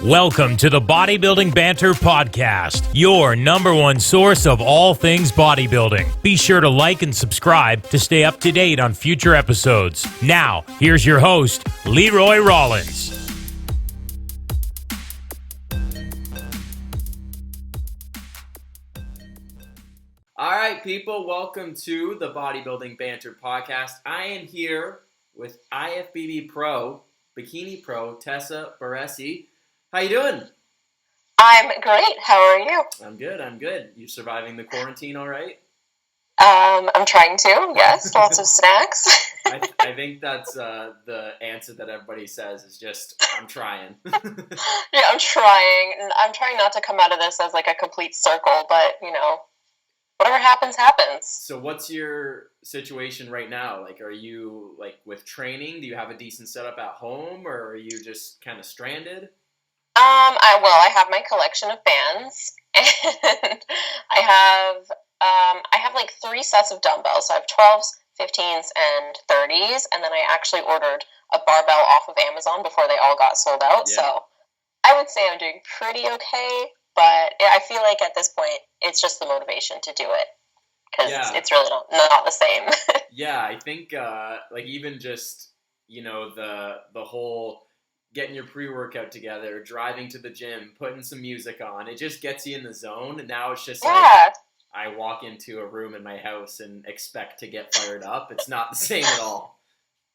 Welcome to the Bodybuilding Banter podcast, your number one source of all things bodybuilding. Be sure to like and subscribe to stay up to date on future episodes. Now, here's your host, Leroy Rollins. All right, people, welcome to the Bodybuilding Banter podcast. I am here with IFBB Bikini Pro, Tessa Barresi. How you doing? I'm great. How are you? I'm good. You surviving the quarantine all right? I'm trying to, yes. Lots of snacks. I think that's the answer that everybody says is just, I'm trying. Yeah, I'm trying. I'm trying not to come out of this as like a complete circle, but, you know, whatever happens, happens. So what's your situation right now? Like, are you, like, with training? Do you have a decent setup at home, or are you just kind of stranded? I have my collection of bands, and I have like 3 sets of dumbbells. So I have 12s, 15s, and 30s, and then I actually ordered a barbell off of Amazon before they all got sold out. Yeah. So I would say I'm doing pretty okay, but I feel like at this point it's just the motivation to do it because it's really not the same. Yeah, I think like even just, you know, the whole getting your pre-workout together, driving to the gym, putting some music on, it just gets you in the zone. And now it's just like I walk into a room in my house and expect to get fired up. It's not the same at all.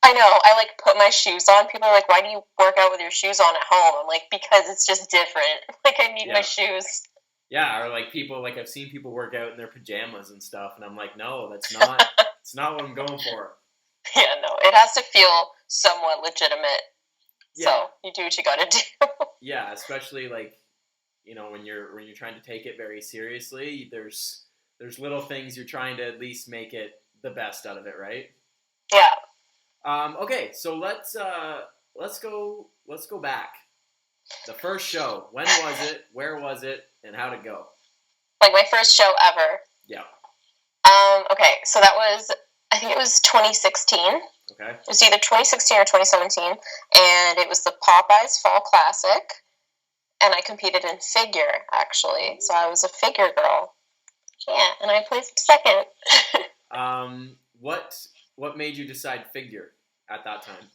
I know. I like put my shoes on. People are like, why do you work out with your shoes on at home? I'm like, because it's just different. Like I need my shoes. Yeah, or like people, like I've seen people work out in their pajamas and stuff, and I'm like, no, that's not, it's not what I'm going for. Yeah, no, it has to feel somewhat legitimate. Yeah. So you do what you gotta do. Yeah, especially like, you know, when you're trying to take it very seriously, there's little things you're trying to at least make it the best out of it, right? Yeah. Okay, so let's go back. The first show. When was it? Where was it? And how'd it go? Like my first show ever. Yeah. Okay, so that was, I think it was 2016. Okay. It was either 2016 or 2017, and it was the Popeyes Fall Classic, and I competed in figure, actually. So I was a figure girl. Yeah, and I placed second. What made you decide figure at that time?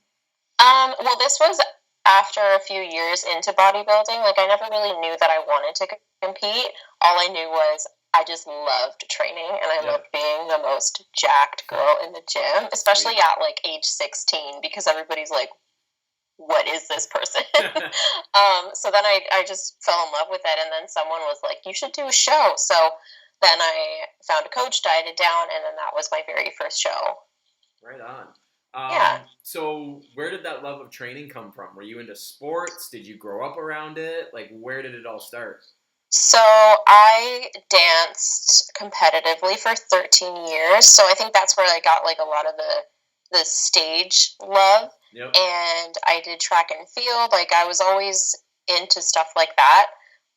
Well, this was after a few years into bodybuilding. Like, I never really knew that I wanted to compete. All I knew was I just loved training, and I loved being the most jacked girl in the gym, especially at, like, age 16, because everybody's like, what is this person? So then I just fell in love with it, and then someone was like, you should do a show. So then I found a coach, dieted down, and then that was my very first show. Right on. Yeah. So where did that love of training come from? Were you into sports? Did you grow up around it? Like, where did it all start? So I danced competitively for 13 years. So I think that's where I got like a lot of the stage love. Yep. And I did track and field. Like I was always into stuff like that.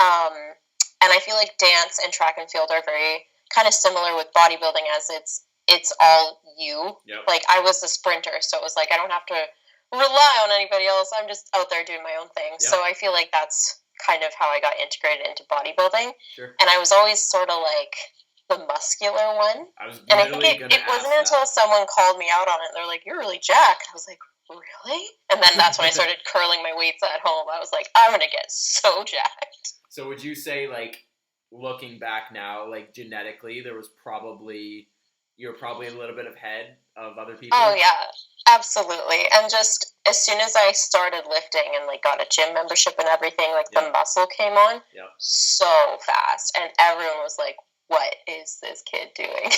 And I feel like dance and track and field are very kind of similar with bodybuilding, as it's all you. Yep. Like I was the sprinter, so it was like I don't have to rely on anybody else. I'm just out there doing my own thing. Yep. So I feel like that's kind of how I got integrated into bodybuilding. Sure. And I was always sort of like the muscular one. I was and I think it wasn't until someone called me out on it. They're like, you're really jacked. I was like, really? And then that's when I started curling my weights at home. I was like, I'm going to get so jacked. So would you say, like, looking back now, like, genetically, you're probably a little bit ahead of other people? Oh, yeah, absolutely. And just as soon as I started lifting and, like, got a gym membership and everything, like, the muscle came on so fast. And everyone was like, what is this kid doing?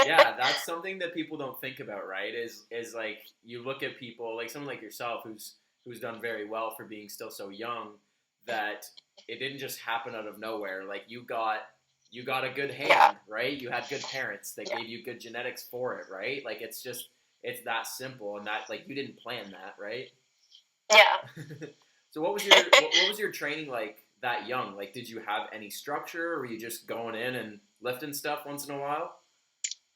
Yeah, that's something that people don't think about, right? Is like, you look at people, like someone like yourself who's done very well for being still so young, that it didn't just happen out of nowhere. Like, you got a good hand, right? You had good parents that gave you good genetics for it, right? Like, it's that simple, and that, like, you didn't plan that, right? Yeah. So what was your training like that young? Like, did you have any structure, or were you just going in and lifting stuff once in a while?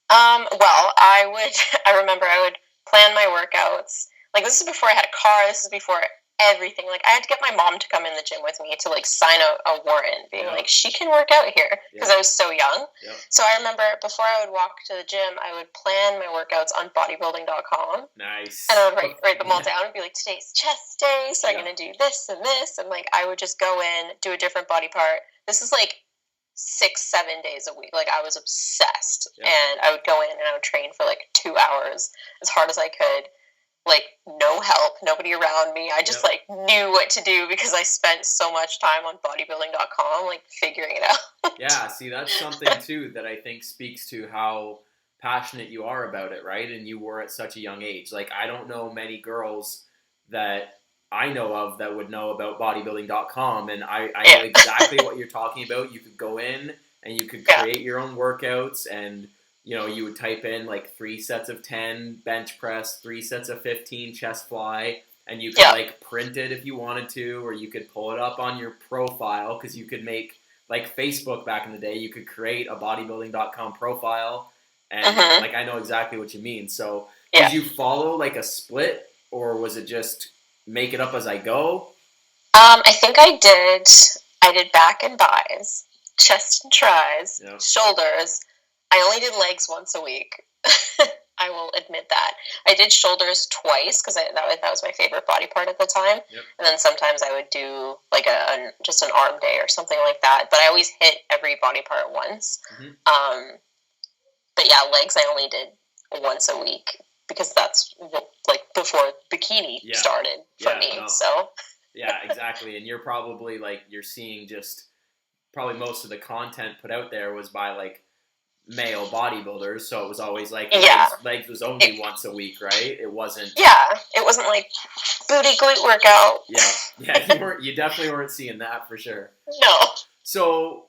Well, I remember I would plan my workouts. Like, this is before I had a car. This is before everything. Like, I had to get my mom to come in the gym with me to, like, sign a warrant, being like, she can work out here, because I was so young. So I remember before I would walk to the gym, I would plan my workouts on bodybuilding.com. Nice. And I would write them all down and be like, today's chest day, so I'm going to do this and this. And, like, I would just go in, do a different body part. This is, like, 6-7 days a week. Like, I was obsessed. And I would go in and I would train for, like, 2 hours as hard as I could. Like, no help, nobody around me. I just, like, knew what to do because I spent so much time on bodybuilding.com, like, figuring it out. Yeah, see, that's something, too, that I think speaks to how passionate you are about it, right? And you were at such a young age. Like, I don't know many girls that I know of that would know about bodybuilding.com, and I know exactly what you're talking about. You could go in and you could create your own workouts, and you know, you would type in like 3 sets of 10 bench press, 3 sets of 15 chest fly, and you could like print it if you wanted to, or you could pull it up on your profile, because you could make, like Facebook back in the day, you could create a bodybuilding.com profile, and like, I know exactly what you mean. So did you follow like a split, or was it just make it up as I go? I think I did back and buys, chest and tries, shoulders. I only did legs once a week. I will admit that. I did shoulders twice because that was my favorite body part at the time. And then sometimes I would do like just an arm day or something like that. But I always hit every body part once. But yeah, legs I only did once a week because that's like before bikini started for me. No. So yeah, exactly. And you're probably like, you're seeing just probably most of the content put out there was by like male bodybuilders, so it was always like legs was only once a week, right? It wasn't like booty glute workout. You definitely weren't seeing that for sure. No. So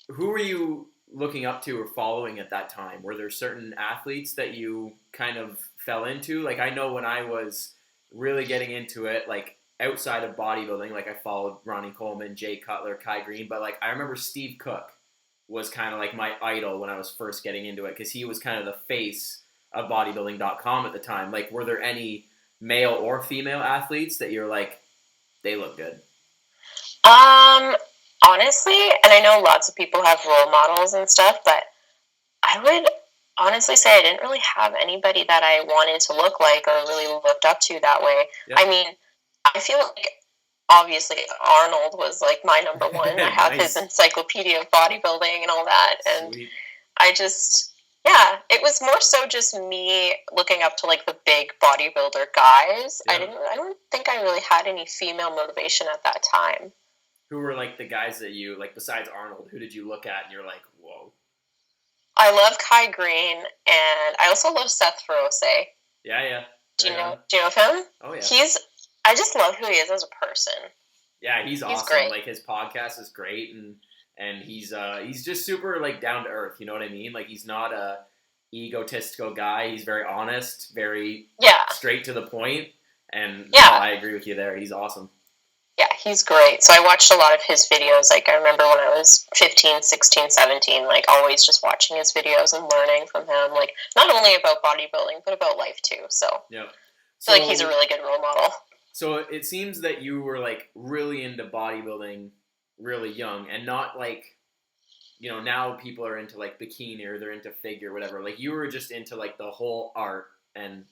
who were you looking up to or following at that time? Were there certain athletes that you kind of fell into? Like, I know when I was really getting into it, like outside of bodybuilding, like I followed Ronnie Coleman, Jay Cutler, Kai Green, but like I remember Steve Cook was kind of like my idol when I was first getting into it, because he was kind of the face of bodybuilding.com at the time. Like, were there any male or female athletes that you're like, they look good? Honestly, and I know lots of people have role models and stuff, but I would honestly say I didn't really have anybody that I wanted to look like or really looked up to that way. I mean, I feel like obviously Arnold was like my number one. I have his encyclopedia of bodybuilding and all that. And I just, it was more so just me looking up to like the big bodybuilder guys. I don't think I really had any female motivation at that time. Who were like the guys that you, like besides Arnold, who did you look at and you're like, whoa? I love Kai Green, and I also love Seth Ferose. Yeah. Do you know of him? Oh yeah. I just love who he is as a person. Yeah, he's awesome. Great. Like, his podcast is great, and he's just super like down to earth. You know what I mean? Like, he's not a egotistical guy. He's very honest, very straight to the point. And I agree with you there. He's awesome. Yeah, he's great. So I watched a lot of his videos. Like, I remember when I was 15, 16, 17, like, always just watching his videos and learning from him. Like, not only about bodybuilding, but about life, too. So I feel like he's a really good role model. So it seems that you were, like, really into bodybuilding really young, and not, like, you know, now people are into, like, bikini or they're into figure or whatever. Like, you were just into, like, the whole art and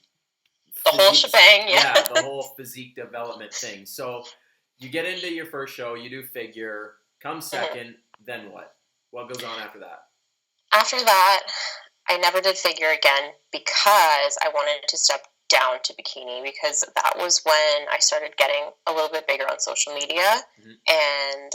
the whole shebang, the whole physique development thing. So you get into your first show, you do figure, come second, then what? What goes on after that? After that, I never did figure again because I wanted to step down to bikini, because that was when I started getting a little bit bigger on social media. And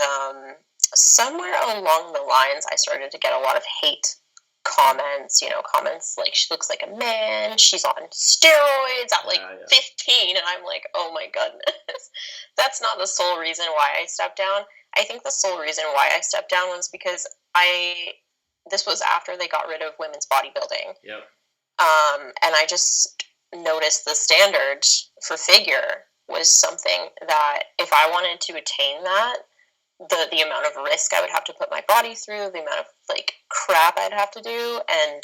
somewhere along the lines, I started to get a lot of hate comments, comments like, she looks like a man, she's on steroids at like 15, and I'm like, oh my goodness. That's not the sole reason why I stepped down. I think the sole reason why I stepped down was because this was after they got rid of women's bodybuilding. And I just noticed the standard for figure was something that if I wanted to attain that, the amount of risk I would have to put my body through, the amount of like crap I'd have to do, and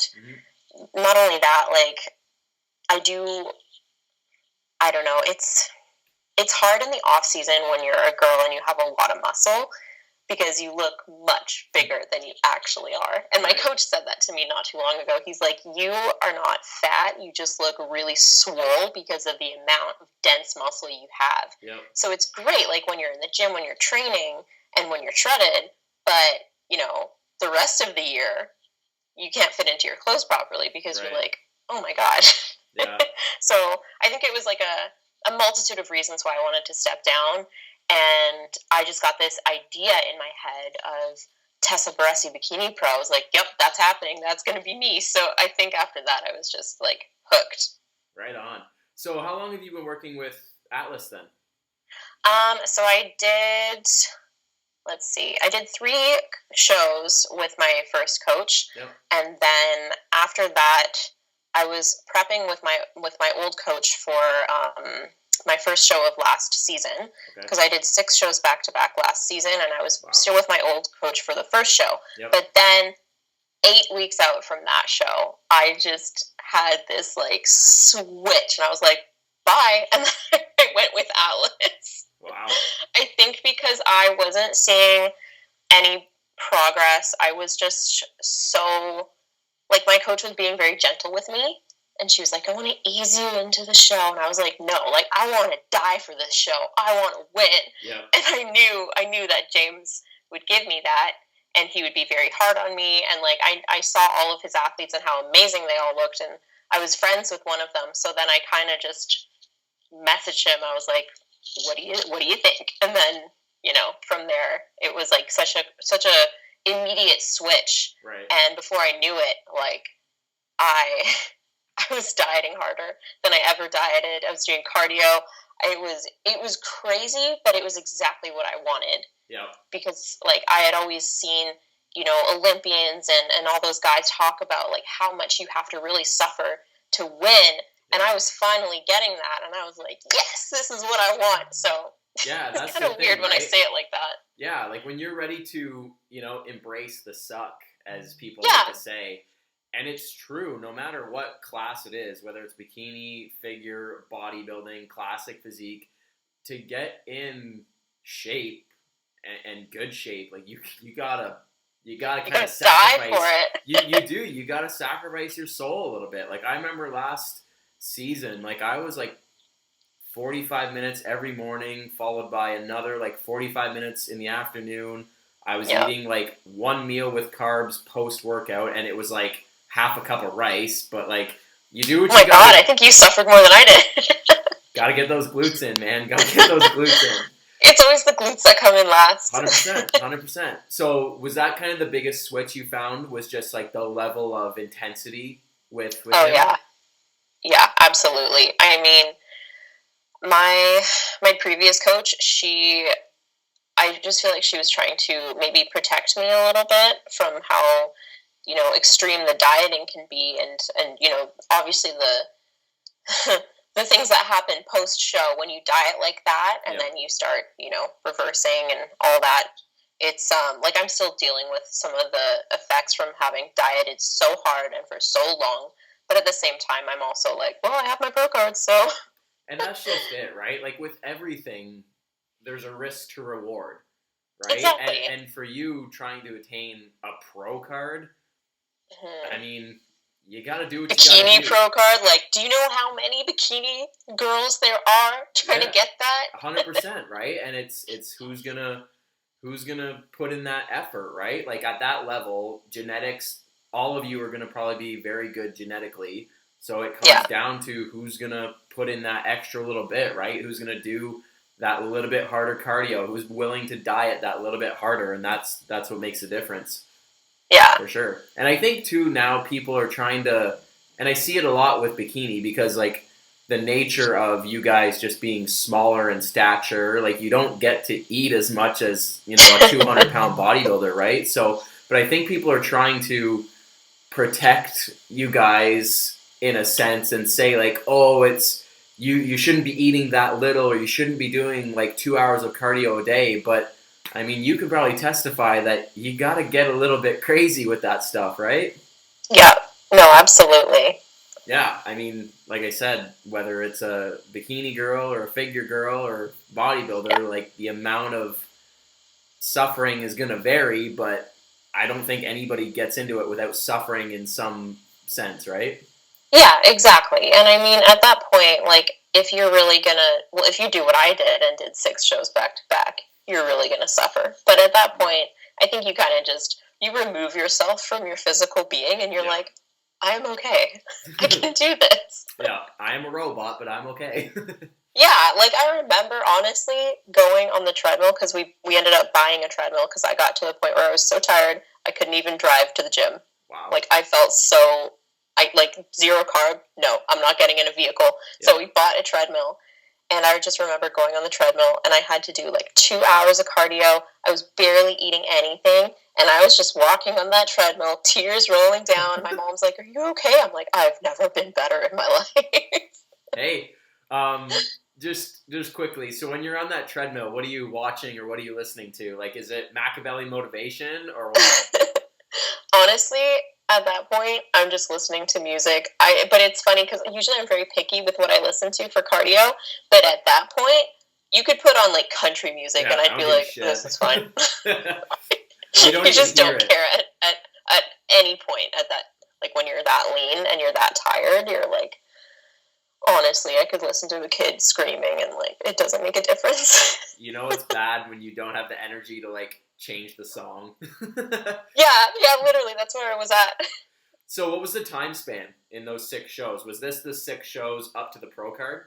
not only that, like I don't know, it's hard in the off season when you're a girl and you have a lot of muscle, because you look much bigger than you actually are. And my coach said that to me not too long ago. He's like, you are not fat. You just look really swole because of the amount of dense muscle you have. Yep. So it's great, like, when you're in the gym, when you're training, and when you're shredded. But, you know, the rest of the year, you can't fit into your clothes properly because you're like, oh, my God. Yeah. So I think it was like a multitude of reasons why I wanted to step down. And I just got this idea in my head of Tessa Barresi Bikini Pro. I was like, yep, that's happening. That's going to be me. So I think after that, I was just like hooked. Right on. So how long have you been working with Atlas then? So I did 3 shows with my first coach. Yep. And then after that, I was prepping with my old coach for my first show of last season, because I did 6 shows back to back last season, and I was still with my old coach for the first show. Yep. But then 8 weeks out from that show, I just had this like switch, and I was like, bye, and then I went with Atlas. Wow. I think because I wasn't seeing any progress, I was just so, like, my coach was being very gentle with me. And she was like, I want to ease you into the show. And I was like, no, like, I want to die for this show. I want to win. Yeah. And I knew that James would give me that, and he would be very hard on me. And like, I saw all of his athletes and how amazing they all looked. And I was friends with one of them. So then I kind of just messaged him. I was like, what do you think? And then, you know, from there, it was like such a immediate switch. Right. And before I knew it, like, I was dieting harder than I ever dieted. I was doing cardio. It was crazy, but it was exactly what I wanted. Yeah. Because, like, I had always seen, you know, Olympians and all those guys talk about, like, how much you have to really suffer to win. And I was finally getting that, and I was like, yes, this is what I want. So yeah, that's kind of weird when I say it like that. Yeah, like when you're ready to, you know, embrace the suck, as people like to say. And it's true, no matter what class it is, whether it's bikini, figure, bodybuilding, classic physique, to get in shape and good shape, like you gotta kind of sacrifice. Die for it. You gotta sacrifice your soul a little bit. Like I remember last season, like I was like 45 minutes every morning, followed by another like 45 minutes in the afternoon. I was eating like one meal with carbs post workout, and it was like half a cup of rice, but like you do what you gotta. Oh my God, I think you suffered more than I did. Gotta get those glutes in, man. Gotta get those glutes in. It's always the glutes that come in last. 100%. So was that kind of the biggest switch you found, was just like the level of intensity with him? Yeah, absolutely. I mean, my previous coach, I just feel like she was trying to maybe protect me a little bit from how, you know, extreme the dieting can be, and you know, obviously the the things that happen post show when you diet like that, and then you start, you know, reversing and all that. It's like I'm still dealing with some of the effects from having dieted so hard and for so long, but at the same time, I'm also like, well, I have my pro card, so. And that's just it, right? Like with everything, there's a risk to reward, right? Exactly. And for you trying to attain a pro card, I mean, you got to do what you got to do. Bikini pro card, like, do you know how many bikini girls there are trying to get that? 100%, right? And it's who's gonna put in that effort, right? Like at that level, genetics, all of you are gonna probably be very good genetically. So it comes down to who's gonna put in that extra little bit, right? Who's gonna do that little bit harder cardio, who's willing to diet that little bit harder, and that's what makes a difference. Yeah. For sure. And I think too now people are trying to, and I see it a lot with bikini, because like the nature of you guys just being smaller in stature, like you don't get to eat as much as, you know, a 200-pound bodybuilder, right? So, but I think people are trying to protect you guys in a sense and say like, oh, it's, you shouldn't be eating that little, or you shouldn't be doing like 2 hours of cardio a day. But I mean, you could probably testify that you got to get a little bit crazy with that stuff, right? Yeah, no, absolutely. Yeah, I mean, like I said, whether it's a bikini girl or a figure girl or bodybuilder, like the amount of suffering is going to vary, but I don't think anybody gets into it without suffering in some sense, right? Yeah, exactly. And I mean, at that point, like, if you're really gonna, well, if you do what I did and did 6 shows back to back, you're really gonna suffer. But at that point, I think you kind of just, you remove yourself from your physical being and you're like, I'm okay. I can do this. Yeah, I am a robot, but I'm okay. Yeah, like, I remember, honestly, going on the treadmill, because we ended up buying a treadmill, because I got to the point where I was so tired, I couldn't even drive to the gym. Wow. Like, I felt so, like, 0 carb, no, I'm not getting in a vehicle. Yeah. So we bought a treadmill, and I just remember going on the treadmill, and I had to do, like, 2 hours of cardio. I was barely eating anything, and I was just walking on that treadmill, tears rolling down. My mom's like, are you okay? I'm like, I've never been better in my life. Hey, just quickly, so when you're on that treadmill, what are you watching or what are you listening to? Like, is it Machiavelli motivation or what? Honestly, at that point, I'm just listening to music. But it's funny because usually I'm very picky with what I listen to for cardio. But at that point, you could put on like country music, and I'd be like, "This is fine." You just don't care at any point at that. Like when you're that lean and you're that tired, you're like, honestly, I could listen to a kid screaming, and like it doesn't make a difference. You know, it's bad when you don't have the energy to like change the song. Yeah, literally, that's where I was at. So what was the time span in those 6 shows? Was this the 6 shows up to the pro card?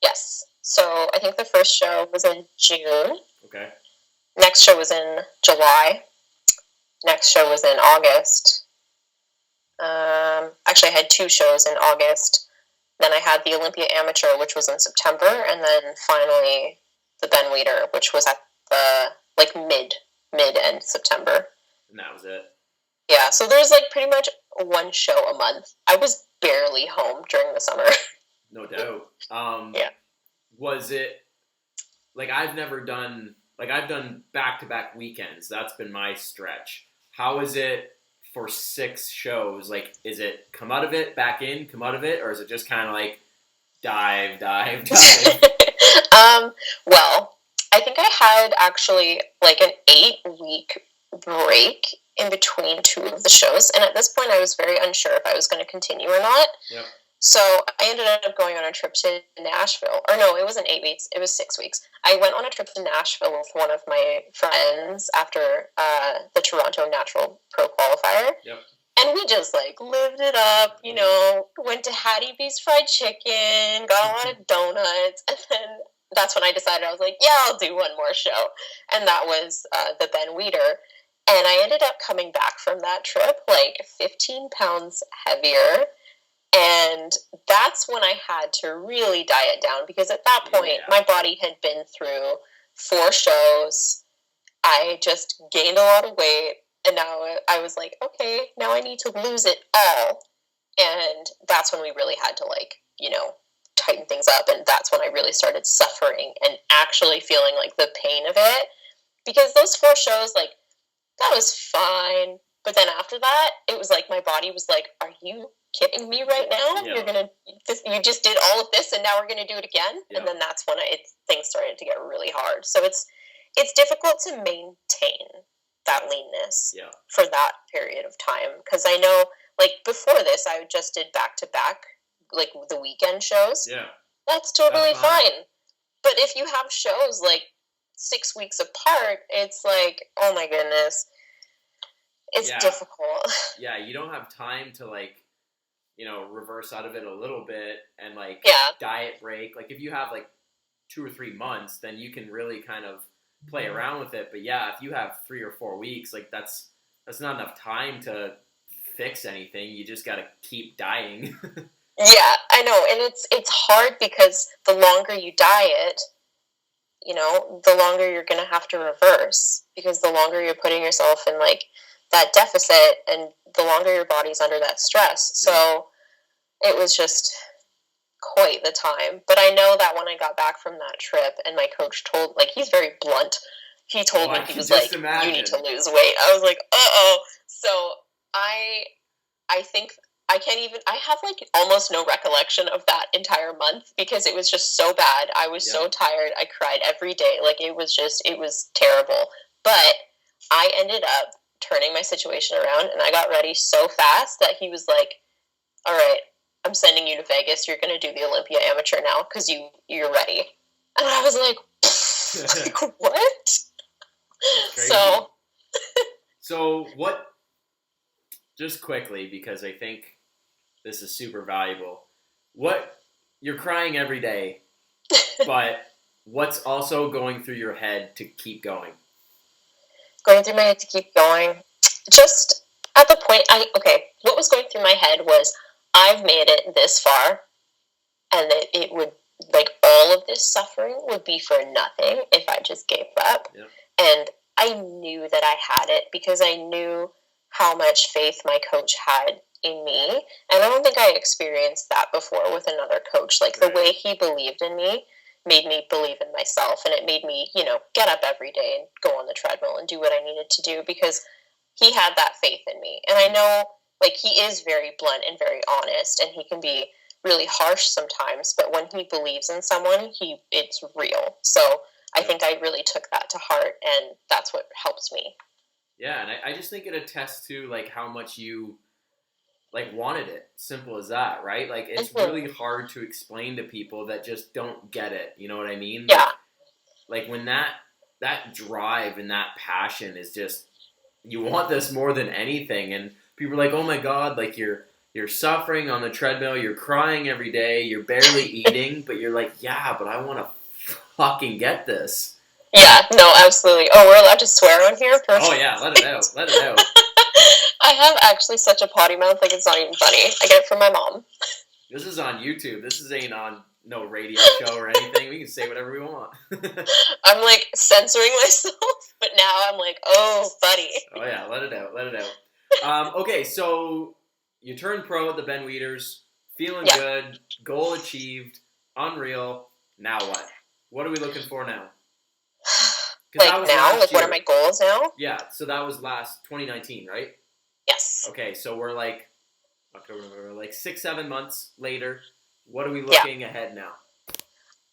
Yes. So I think the first show was in June. Okay. Next show was in July. Next show was in August. Actually, I had 2 shows in August. Then I had the Olympia Amateur, which was in September, and then finally the Ben Weider, which was at the like mid-end September. And that was it. Yeah, so there's like pretty much 1 show a month. I was barely home during the summer. No doubt. Yeah. Was it like I've done back-to-back weekends. That's been my stretch. How is it for 6 shows? Like, is it come out of it, back in, come out of it, or is it just kind of like dive? Well, I think I had actually like an 8-week break in between 2 of the shows, and at this point I was very unsure if I was going to continue or not. Yep. So I ended up going on a trip to Nashville. Or no, it wasn't 8 weeks. It was 6 weeks. I went on a trip to Nashville with one of my friends after the Toronto Natural Pro Qualifier. Yep. And we just, like, lived it up, you know, went to Hattie B's Fried Chicken, got a lot of donuts, and then that's when I decided, I was like, yeah, I'll do 1 more show. And that was the Ben Weider. And I ended up coming back from that trip, like, 15 pounds heavier. And that's when I had to really diet down, because at that point, my body had been through 4 shows. I just gained a lot of weight, and now I was like, okay, now I need to lose it all. And that's when we really had to, like, you know, tighten things up, and that's when I really started suffering and actually feeling, like, the pain of it. Because those 4 shows, like, that was fine. But then after that, it was like my body was like, are you kidding me right now? Yeah. You just did all of this and now we're going to do it again? Yeah. And then that's when things started to get really hard. So it's difficult to maintain that leanness for that period of time. Because I know, like, before this, I just did back-to-back, like, the weekend shows. Yeah. That's totally fine. But if you have shows, like, 6 weeks apart, it's like, oh my goodness. It's difficult. Yeah, you don't have time to, like, you know, reverse out of it a little bit and, like, diet break. Like, if you have, like, 2 or 3 months, then you can really kind of play around with it. But, yeah, if you have 3 or 4 weeks, like, that's not enough time to fix anything. You just got to keep dying. Yeah, I know. And it's hard because the longer you diet, you know, the longer you're going to have to reverse, because the longer you're putting yourself in, like, that deficit, and the longer your body's under that stress. So it was just quite the time. But I know that when I got back from that trip and my coach told, like, he's very blunt. He told me, he was like, you need to lose weight. I was like, uh-oh. So I think I have like almost no recollection of that entire month because it was just so bad. I was so tired. I cried every day. Like it was terrible. But I ended up turning my situation around and I got ready so fast that he was like, all right, I'm sending you to Vegas. You're going to do the Olympia Amateur now because you're ready. And I was like, what? So what, just quickly, because I think this is super valuable. You're crying every day, but what's also going through your head to keep going? Going through my head to keep going. Just at the point, what was going through my head was, I've made it this far, and that it would, like, all of this suffering would be for nothing if I just gave up. Yep. And I knew that I had it because I knew how much faith my coach had in me. And I don't think I experienced that before with another coach. Like, the way he believed in me made me believe in myself, and it made me, get up every day and go on the treadmill and do what I needed to do because he had that faith in me. And I know, like, he is very blunt and very honest, and he can be really harsh sometimes, but when he believes in someone, it's real. So I think I really took that to heart, and that's what helps me. Yeah, and I just think it attests to, like, how much you, like, wanted it. Simple as that, right? Like, it's really hard to explain to people that just don't get it. You know what I mean? Yeah. Like when that drive and that passion is just, you want this more than anything, and people are like, oh my God, like you're suffering on the treadmill, you're crying every day, you're barely eating, but you're like, yeah, but I want to fucking get this. Yeah, no, absolutely. Oh, we're allowed to swear on here? Perfect. Oh yeah, let it out. I have actually such a potty mouth, like it's not even funny. I get it from my mom. This is on YouTube. This ain't on no radio show or anything. We can say whatever we want. I'm like censoring myself, but now I'm like, oh, buddy. Oh yeah, let it out. Okay, so you turned pro at the Ben Weeders, feeling good, goal achieved, unreal. Now what? What are we looking for now? Like now? Like what are my goals now? Yeah, so that was last 2019, right? Yes. Okay, so we're like 6-7 months later. What are we looking ahead now?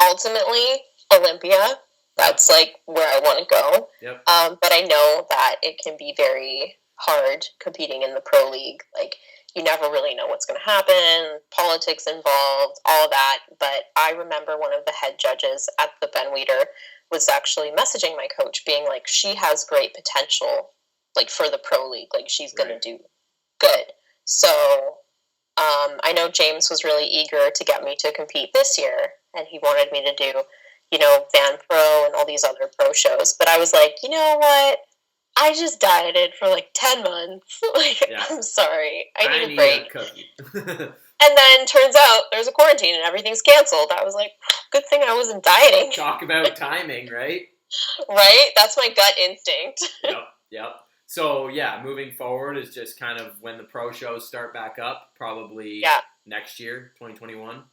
Ultimately, Olympia. That's like where I want to go. Yep. But I know that it can be very hard competing in the pro league. Like, you never really know what's going to happen, politics involved, all that. But I remember one of the head judges at the Ben Weeder was actually messaging my coach, being like, she has great potential, like, for the pro league. Like, she's going to do good. So I know James was really eager to get me to compete this year, and he wanted me to do, Van Pro and all these other pro shows. But I was like, you know what? I just dieted for like 10 months. I'm sorry. I need a break. And then turns out there's a quarantine and everything's canceled. I was like, good thing I wasn't dieting. Talk about timing, right? Right? That's my gut instinct. Yep. So, yeah, moving forward is just kind of when the pro shows start back up, probably next year, 2021.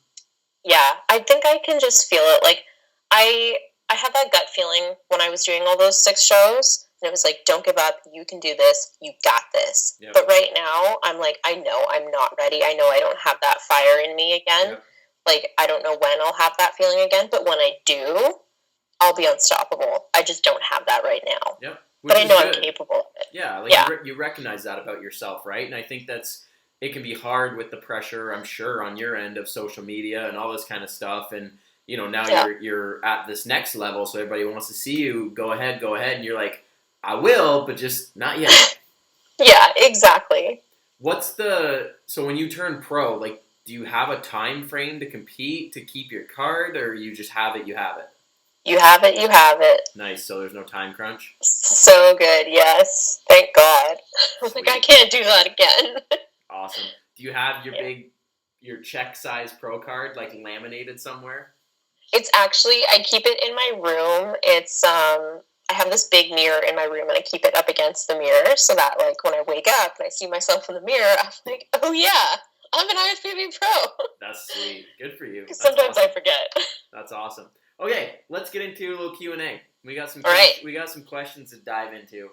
Yeah, I think I can just feel it. Like, I had that gut feeling when I was doing all those 6 shows. And it was like, don't give up. You can do this. You got this. Yep. But right now, I'm like, I know I'm not ready. I know I don't have that fire in me again. Yep. Like, I don't know when I'll have that feeling again. But when I do, I'll be unstoppable. I just don't have that right now. Yep. But I know I'm capable of it. Yeah. You recognize that about yourself, right? And I think it can be hard with the pressure, I'm sure, on your end of social media and all this kind of stuff. And, now you're at this next level. So everybody wants to see you. Go ahead. And you're like, I will, but just not yet. Yeah, exactly. So when you turn pro, like, do you have a time frame to compete, to keep your card, or you just have it, you have it? You have it, you have it. Nice, so there's no time crunch? So good, yes. Thank God. I was like, I can't do that again. Awesome. Do you have your check size pro card, like, laminated somewhere? It's actually, I keep it in my room. It's, I have this big mirror in my room, and I keep it up against the mirror so that, like, when I wake up and I see myself in the mirror, I'm like, oh, yeah, I'm an IFBB pro. That's sweet. Good for you. Because sometimes I forget. That's awesome. Okay, let's get into a little Q&A. We got some questions to dive into.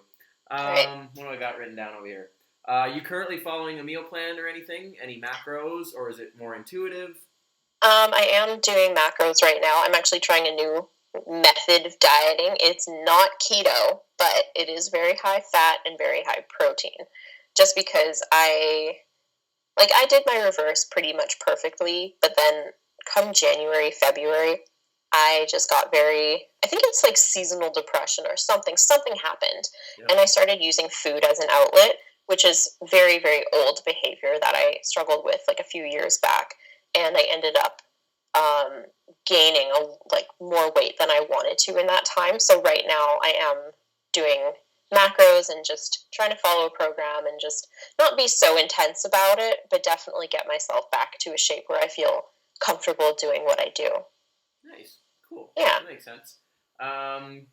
What do I got written down over here? You currently following a meal plan or anything? Any macros, or is it more intuitive? I am doing macros right now. I'm actually trying a new method of dieting. It's not keto, but it is very high fat and very high protein. Just because I did my reverse pretty much perfectly, but then come January, February, I just got I think it's like seasonal depression or something. Something happened. Yeah. And I started using food as an outlet, which is very, very old behavior that I struggled with like a few years back. And I ended up gaining more weight than I wanted to in that time. So right now I am doing macros and just trying to follow a program and just not be so intense about it, but definitely get myself back to a shape where I feel comfortable doing what I do. Nice. Cool. Yeah. That makes sense. Kind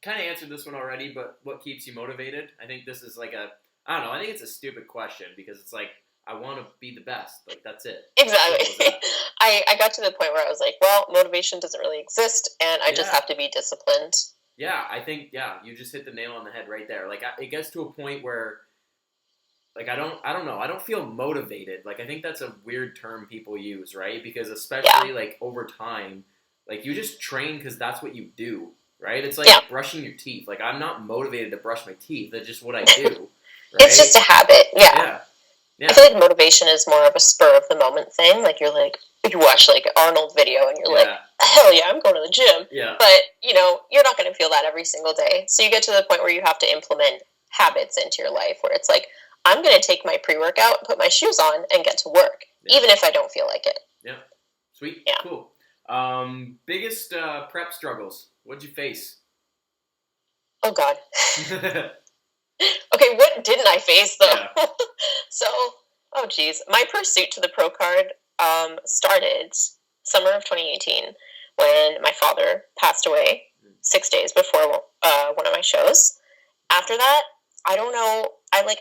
of answered this one already, but what keeps you motivated? I think this is I don't know, I think it's a stupid question because it's like, I want to be the best. Like, that's it. Exactly. I got to the point where I was like, well, motivation doesn't really exist, and I just have to be disciplined. Yeah, I think, you just hit the nail on the head right there. Like, it gets to a point where, like, I don't know. I don't feel motivated. Like, I think that's a weird term people use, right? Because especially, like, over time, like, you just train because that's what you do, right? It's like brushing your teeth. Like, I'm not motivated to brush my teeth. That's just what I do, right? It's just a habit, yeah. Yeah. I feel like motivation is more of a spur of the moment thing. Like, you're like, you watch like an Arnold video and you're like, hell yeah, I'm going to the gym. Yeah. But, you're not going to feel that every single day. So you get to the point where you have to implement habits into your life where it's like, I'm going to take my pre-workout, put my shoes on, and get to work, even if I don't feel like it. Yeah. Sweet. Yeah. Cool. Biggest prep struggles. What'd you face? Oh, God. Okay, what didn't I face, though? Yeah. So, oh, geez. My pursuit to the pro card started summer of 2018 when my father passed away 6 days before one of my shows. After that, I don't know.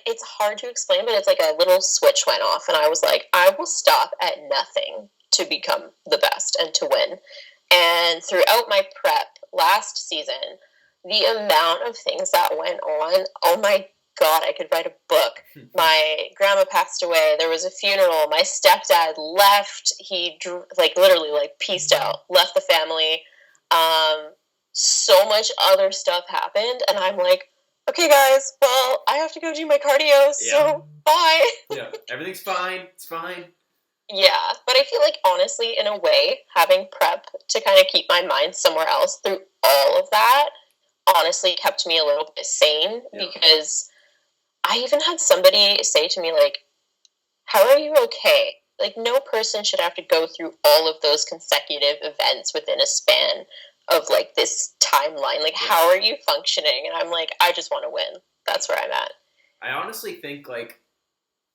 It's hard to explain, but it's like a little switch went off, and I was like, I will stop at nothing to become the best and to win. And throughout my prep last season, the amount of things that went on, oh my God, I could write a book. My grandma passed away. There was a funeral. My stepdad left. He literally peaced out, left the family. So much other stuff happened, and I'm like, okay, guys, well, I have to go do my cardio, so bye. Yeah, everything's fine. It's fine. Yeah, but I feel like, honestly, in a way, having prep to kind of keep my mind somewhere else through all of that honestly kept me a little bit sane because I even had somebody say to me, like, how are you okay? Like, no person should have to go through all of those consecutive events within a span of, like, this timeline. Like, how are you functioning? And I'm like, I just want to win. That's where I'm at. I honestly think, like,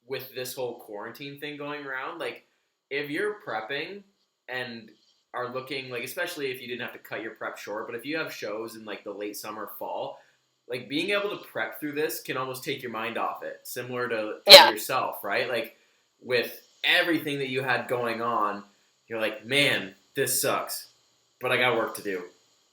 with this whole quarantine thing going around, like, if you're prepping and are looking, like, especially if you didn't have to cut your prep short, but if you have shows in, like, the late summer, fall, like, being able to prep through this can almost take your mind off it, similar to yourself, right? Like, with everything that you had going on, you're like, man, this sucks, but I got work to do,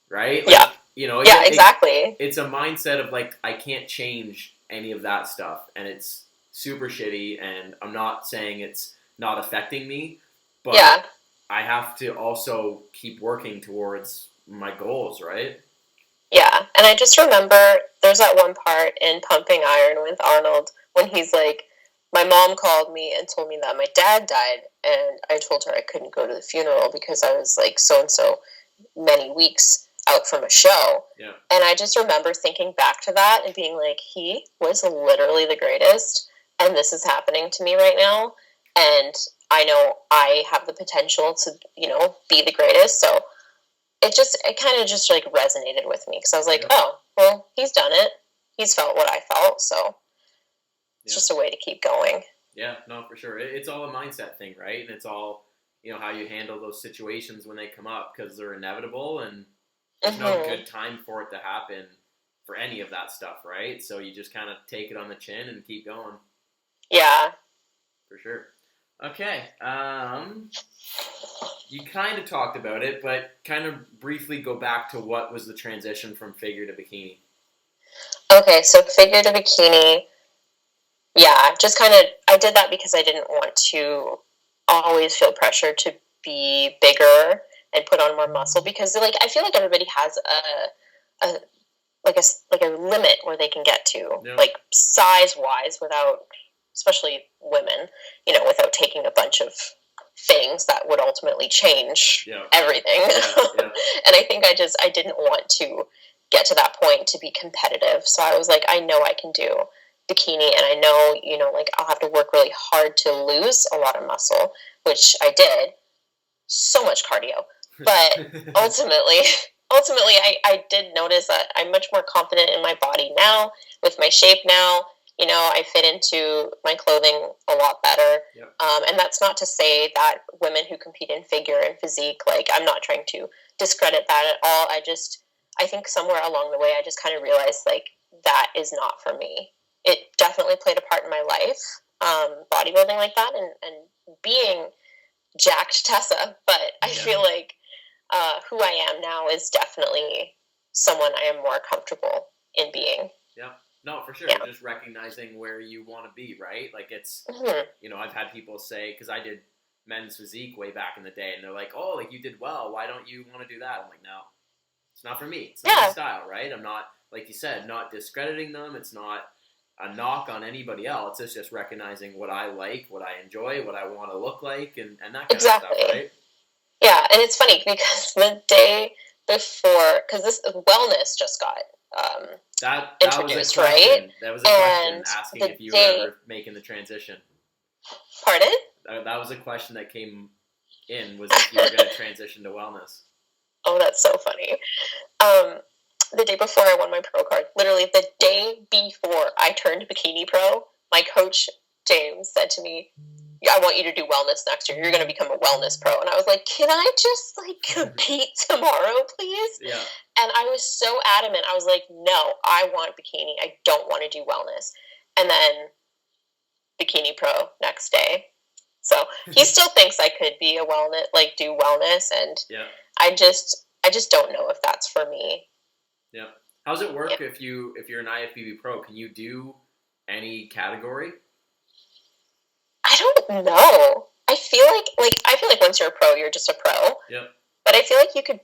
right? Like, Exactly. It's a mindset of, like, I can't change any of that stuff, and it's super shitty, and I'm not saying it's not affecting me, but I have to also keep working towards my goals, right? Yeah, and I just remember there's that one part in Pumping Iron with Arnold when he's like, my mom called me and told me that my dad died, and I told her I couldn't go to the funeral because I was like so many weeks out from a show. Yeah. And I just remember thinking back to that and being like, he was literally the greatest, and this is happening to me right now, and I know I have the potential to, be the greatest, so it kind of just like resonated with me because I was like, oh, well, he's done it. He's felt what I felt, so it's just a way to keep going. Yeah, no, for sure. It's all a mindset thing, right? And it's all, how you handle those situations when they come up because they're inevitable and there's no good time for it to happen for any of that stuff, right? So you just kind of take it on the chin and keep going. Yeah. For sure. Okay. You kind of talked about it, but kind of briefly go back to what was the transition from figure to bikini. Okay, so figure to bikini, Yeah, just kind of, I did that because I didn't want to always feel pressure to be bigger and put on more muscle, because like I feel like everybody has a like a limit where they can get to, like size wise, without, especially women, without taking a bunch of things that would ultimately change everything. And I think I didn't want to get to that point to be competitive. So I was like, I know I can do bikini, and I know, like I'll have to work really hard to lose a lot of muscle, which I did. So much cardio. But ultimately, I did notice that I'm much more confident in my body now, with my shape now. I fit into my clothing a lot better. And that's not to say that women who compete in figure and physique, like, I'm not trying to discredit that at all. I think somewhere along the way, I just kind of realized, like, that is not for me. It definitely played a part in my life, bodybuilding like that, and being jacked Tessa. But I feel like who I am now is definitely someone I am more comfortable in being. Yeah. No, for sure. Just recognizing where you want to be, right? Like, it's, I've had people say, because I did men's physique way back in the day, and they're like, oh, like, you did well. Why don't you want to do that? I'm like, no, it's not for me. It's not my style, right? I'm not, like you said, not discrediting them. It's not a knock on anybody else. It's just recognizing what I like, what I enjoy, what I want to look like, and that kind of stuff, right? Yeah, and it's funny because the day before, because this wellness just got introduced, right? That was a question asking if you were ever making the transition. Pardon? That was a question that came in, was if you were going to transition to wellness. Oh, that's so funny. The day before I won my pro card, literally the day before I turned bikini pro, my coach, James, said to me, I want you to do wellness next year. You're going to become a wellness pro. And I was like, can I just, like, compete tomorrow, please? Yeah. And I was so adamant. I was like, no, I want bikini. I don't want to do wellness. And then bikini pro next day. So he still thinks I could be a wellness, like, do wellness. And I just don't know if that's for me. Yeah. How does it work if you're an IFBB pro? Can you do any category? I don't know. I feel like once you're a pro, you're just a pro. Yep. But I feel like you could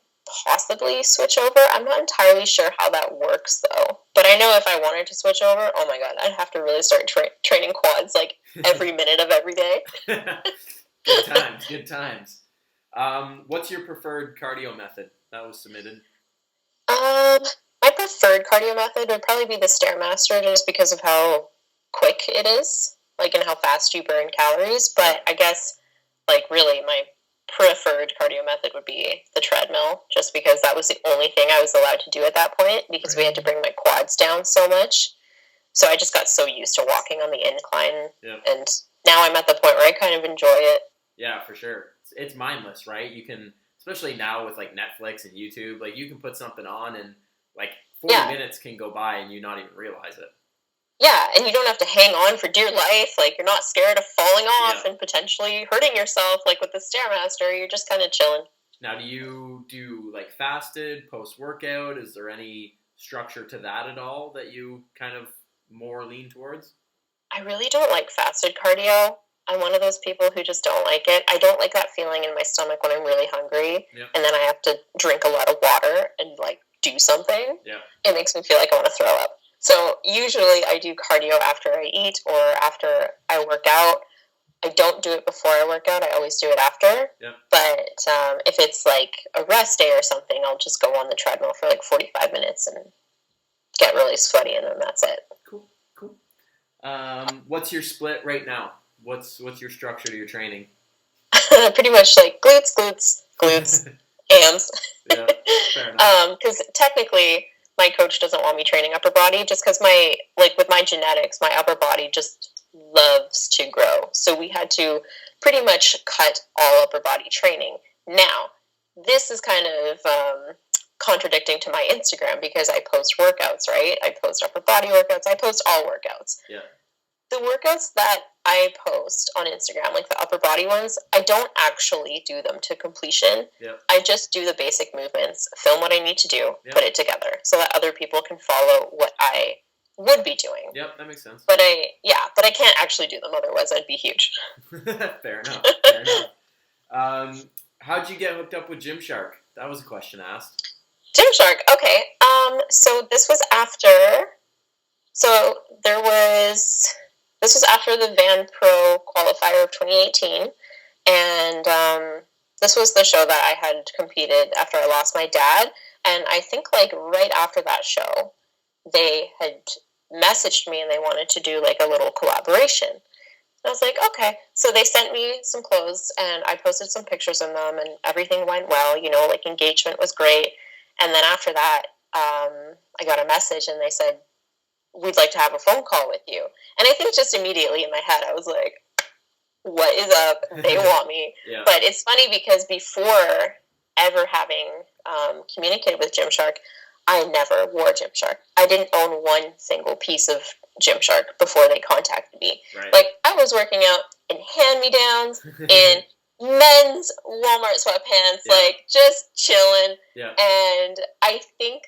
possibly switch over. I'm not entirely sure how that works, though. But I know if I wanted to switch over, oh my god, I'd have to really start training quads, like, every minute of every day. Good times. What's your preferred cardio method that was submitted? My preferred cardio method would probably be the Stairmaster, just because of how quick it is, like, and how fast you burn calories. But I guess, like, really my preferred cardio method would be the treadmill, just because that was the only thing I was allowed to do at that point, because we had to bring my quads down so much. So I just got so used to walking on the incline, and now I'm at the point where I kind of enjoy it. Yeah, for sure. It's mindless, right? You can, especially now with, like, Netflix and YouTube, like, you can put something on and, like, 40 minutes can go by and you not even realize it. Yeah, and you don't have to hang on for dear life. Like, you're not scared of falling off and potentially hurting yourself, like with the Stairmaster. You're just kind of chilling. Now, do you do, like, fasted, post-workout? Is there any structure to that at all that you kind of more lean towards? I really don't like fasted cardio. I'm one of those people who just don't like it. I don't like that feeling in my stomach when I'm really hungry, and then I have to drink a lot of water and, like, do something. It makes me feel like I want to throw up. So usually I do cardio after I eat or after I work out. I don't do it before I work out. I always do it after. But if it's like a rest day or something, I'll just go on the treadmill for like 45 minutes and get really sweaty, and then that's it. Cool. What's your split right now? What's your structure to your training? Pretty much like glutes, hams. Yeah, fair enough. Because technically, my coach doesn't want me training upper body, just because with my genetics, my upper body just loves to grow. So we had to pretty much cut all upper body training. Now, this is kind of contradicting to my Instagram, because I post workouts, right? I post upper body workouts. I post all workouts. Yeah. The workouts that I post on Instagram, like the upper body ones, I don't actually do them to completion. I just do the basic movements, film what I need to do, put it together, so that other people can follow what I would be doing. Yep, that makes sense. But I can't actually do them, otherwise I'd be huge. Fair enough. Fair enough. How'd you get hooked up with Gymshark? That was a question asked. Gymshark, okay. So this was after. So this was after the Van Pro qualifier of 2018, and this was the show that I had competed after I lost my dad. And I think like right after that show, they had messaged me and they wanted to do like a little collaboration. And I was like, okay. So they sent me some clothes and I posted some pictures of them and everything went well. Like engagement was great. And then after that, I got a message and they said, we'd like to have a phone call with you. And I think just immediately in my head, I was like, what is up? They want me. Yeah. But it's funny because before ever having communicated with Gymshark, I never wore Gymshark. I didn't own one single piece of Gymshark before they contacted me. Right. Like, I was working out in hand-me-downs, in men's Walmart sweatpants, like, just chilling. Yeah. And I think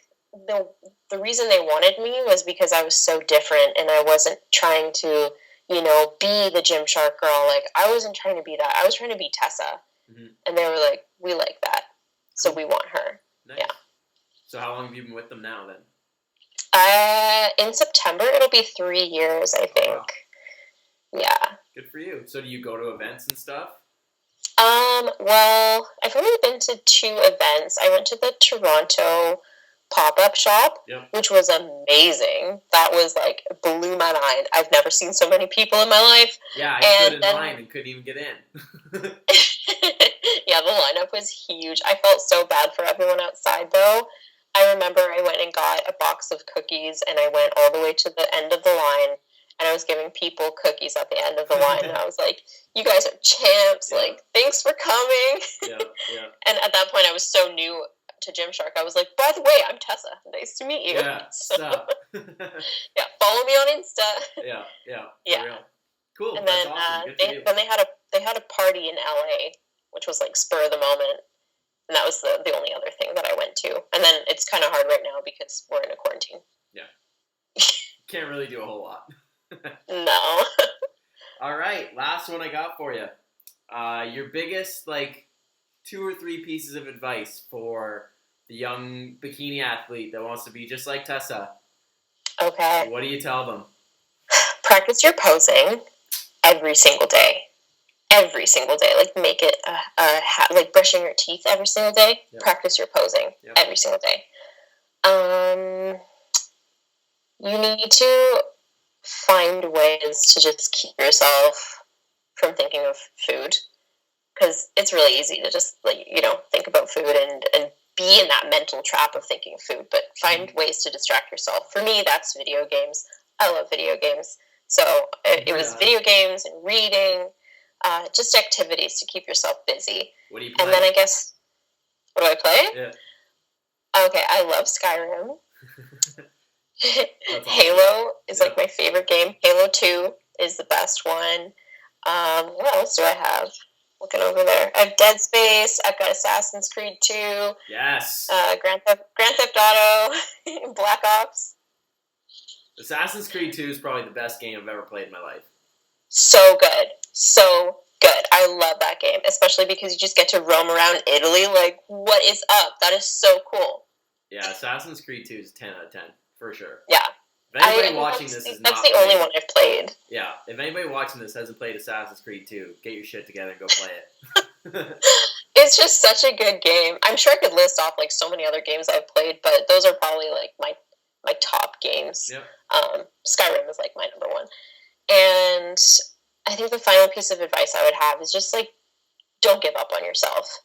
the reason they wanted me was because I was so different and I wasn't trying to, be the Gymshark girl. Like, I wasn't trying to be that. I was trying to be Tessa. Mm-hmm. And they were like, we like that. So we want her. Nice. Yeah. So how long have you been with them now then? In September, it'll be 3 years, I think. Wow. Yeah. Good for you. So do you go to events and stuff? Well, I've only been to 2 events. I went to the Toronto pop-up shop, which was amazing. That was like, blew my mind. I've never seen so many people in my life. Yeah, I stood in line and couldn't even get in. Yeah, the lineup was huge. I felt so bad for everyone outside, though. I remember I went and got a box of cookies, and I went all the way to the end of the line, and I was giving people cookies at the end of the line, and I was like, you guys are champs, like, thanks for coming. Yeah. And at that point, I was so new to Gymshark. I was like, by the way, I'm Tessa. Nice to meet you. Yeah, yeah, follow me on Insta. Yeah. Yeah. Cool. And that's then awesome. they had a party in LA, which was like spur of the moment. And that was the only other thing that I went to. And then it's kind of hard right now because we're in a quarantine. Yeah. Can't really do a whole lot. No. All right. Last one I got for you. Your biggest, 2 or 3 pieces of advice for the young bikini athlete that wants to be just like Tessa. Okay. What do you tell them? Practice your posing every single day. Every single day. Like, make it like brushing your teeth every single day. Yep. Practice your posing every single day. You need to find ways to just keep yourself from thinking of food. Because it's really easy to just, think about food and be in that mental trap of thinking of food. But find ways to distract yourself. For me, that's video games. I love video games. So it was video games and reading, just activities to keep yourself busy. What do you play? And then I guess, what do I play? Yeah. Okay, I love Skyrim. Awesome. Halo is my favorite game. Halo 2 is the best one. What else do I have? Looking over there. I have Dead Space. I've got Assassin's Creed 2. Yes. Grand Theft Auto. Black Ops. Assassin's Creed 2 is probably the best game I've ever played in my life. So good. So good. I love that game, especially because you just get to roam around Italy. Like, what is up? That is so cool. Yeah, Assassin's Creed 2 is 10 out of 10, for sure. Yeah. If anybody watching this is That's the only one I've played. Yeah, if anybody watching this hasn't played Assassin's Creed 2, get your shit together and go play it. It's just such a good game. I'm sure I could list off so many other games I've played, but those are probably my top games. Yep. Skyrim is my number one. And I think the final piece of advice I would have is just don't give up on yourself.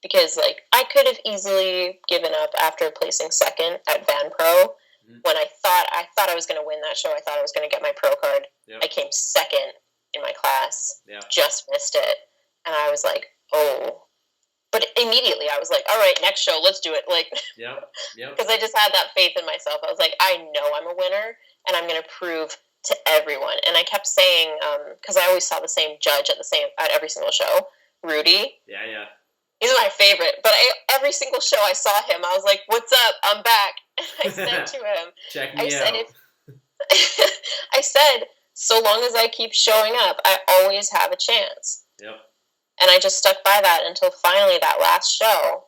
Because I could have easily given up after placing second at Van Pro. When I thought I was going to win that show. I thought I was going to get my pro card. Yep. I came second in my class. Yep. Just missed it. And I was like, oh. But immediately I was like, all right, next show, let's do it. Yep. Because I just had that faith in myself. I was like, I know I'm a winner, and I'm going to prove to everyone. And I kept saying, because I always saw the same judge at every single show, Rudy. Yeah. He's my favorite, but every single show I saw him, I was like, what's up? I'm back. And I said to him, Check me out. I said, so long as I keep showing up, I always have a chance. Yep. And I just stuck by that until finally that last show,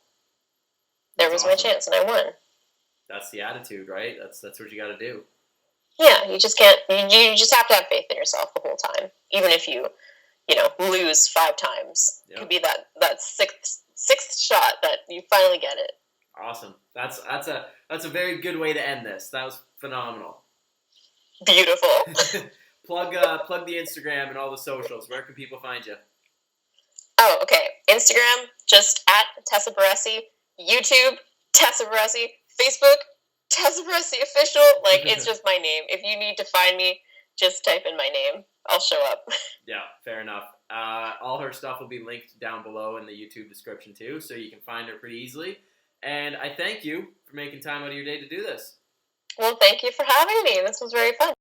there That's was awesome. my chance and I won. That's the attitude, right? That's what you got to do. Yeah, you just can't, you just have to have faith in yourself the whole time. Even if you lose 5 times. Yep. It could be that sixth shot that you finally get it. Awesome. That's a very good way to end this. That was phenomenal. Beautiful. Plug the Instagram and all the socials. Where can people find you? Oh, okay. Instagram, just at Tessa Barresi. YouTube, Tessa Barresi. Facebook, Tessa Barresi Official. Like, it's just my name. If you need to find me, just type in my name. I'll show up. Yeah, fair enough. All her stuff will be linked down below in the YouTube description too, so you can find her pretty easily. And I thank you for making time out of your day to do this. Well, thank you for having me. This was very fun.